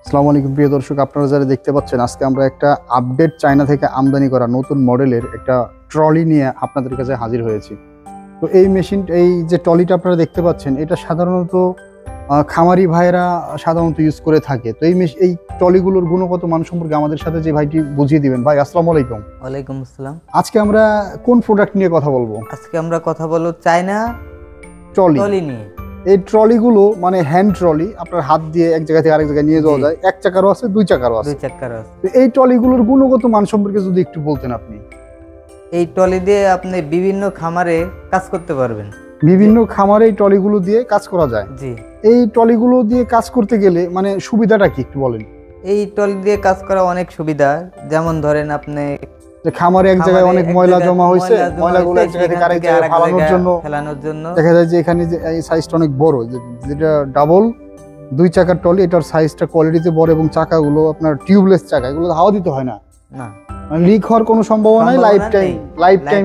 আসসালামু আলাইকুম প্রিয় দর্শক, আপনারা যারা দেখতে পাচ্ছেন, আজকে আমরা একটা আপডেট চায়না থেকে আমদানি করা নতুন মডেলের একটা ট্রলি নিয়ে আপনাদের কাছে হাজির হয়েছি। তো এই যে ট্রলিটা আপনারা দেখতে পাচ্ছেন, এটা সাধারণত খামারি ভাইরা সাধারণত ইউজ করে থাকে। তো এই ট্রলিগুলোর গুণগত মান সম্পর্কে আমাদের সাথে যে ভাইটি বুঝিয়ে দিবেন। ভাই আসসালামু আলাইকুম। ওয়ালাইকুম আসসালাম। আজকে আমরা কোন প্রোডাক্ট নিয়ে কথা বলবো? আজকে আমরা কথা বলবো চায়না ট্রলি নিয়ে। এই ট্রলিগুলো মানে হ্যান্ড ট্রলি, আপনার হাত দিয়ে এক জায়গা থেকে আরেক জায়গায় নিয়ে যাওয়া যায়। এক চাকারও আছে, দুই চাকারও আছে। এই ট্রলিগুলোর গুণগত মান সম্পর্কে যদি একটু বলতেন আপনি। এই ট্রলি দিয়ে আপনি বিভিন্ন খামারে কাজ করতে পারবেন। বিভিন্ন খামারে এই ট্রলিগুলো দিয়ে কাজ করা যায়। জি। এই ট্রলিগুলো দিয়ে কাজ করতে গেলে মানে সুবিধাটা কি একটু বলেন? এই ট্রলি দিয়ে কাজ করা অনেক সুবিধা। যেমন ধরেন আপনি যে খামারে এক জায়গায় অনেক ময়লা জমা হয়েছে, ময়লাগুলো এক জায়গা থেকে আরেক জায়গায় ফেলানোর জন্য দেখা যায় যে এখানে যে এই সাইজটা অনেক বড়, যেটা ডাবল দুই চাকার ট্রলি, এটার সাইজটা কোয়ালিটিতে বড় এবং চাকাগুলো আপনার টিউবলেস চাকা, এগুলো হাওয়া দিতে হয় না, মানে লিক হওয়ার কোনো সম্ভাবনা নাই। লাইফ টাইম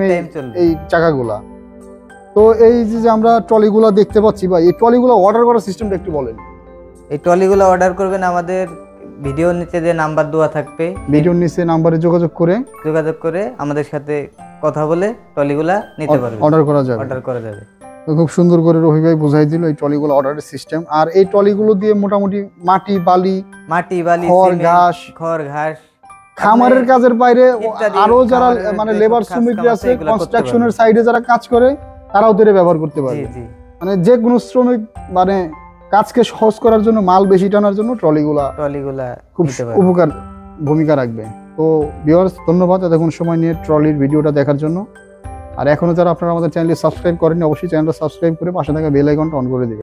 এই চাকাগুলা। তো এই যে আমরা ট্রলিগুলো দেখতে পাচ্ছি ভাই, এই ট্রলিগুলো অর্ডার করার সিস্টেমটা একটু বলেন। এই ট্রলিগুলো অর্ডার করবেন আমাদের ভিডিওর নিচে যে নাম্বার দেওয়া থাকবে, ভিডিওর নিচে নাম্বারে যোগাযোগ করে আমাদের সাথে কথা বলে ট্রলিগুলো নিতে পারবেন, অর্ডার করা যাবে। খুব সুন্দর করে রফি ভাই বুঝাই দিল এই ট্রলিগুলো অর্ডারের সিস্টেম। আর এই ট্রলিগুলো দিয়ে মোটামুটি মাটি বালি খড় ঘাস খামারের কাজের বাইরে আরো যারা মানে লেবার শ্রমিকরা আছে, কনস্ট্রাকশনের সাইডে যারা কাজ করে, তারাও তো ব্যবহার করতে পারবে। মানে যে কোনো শ্রমিক মানে কাজকে সহজ করার জন্য, মাল বেশি টানার জন্য ট্রলিগুলা খুব উপকার ভূমিকা রাখবে। তো ভিউয়ার্স, ধন্যবাদ এতক্ষণ সময় নিয়ে ট্রলির ভিডিওটা দেখার জন্য। আর এখনো যারা আপনারা আমাদের চ্যানেলটি সাবস্ক্রাইব করেননি, অবশ্যই চ্যানেলটা সাবস্ক্রাইব করে পাশে থাকা বেল আইকনটা অন করে দিবেন।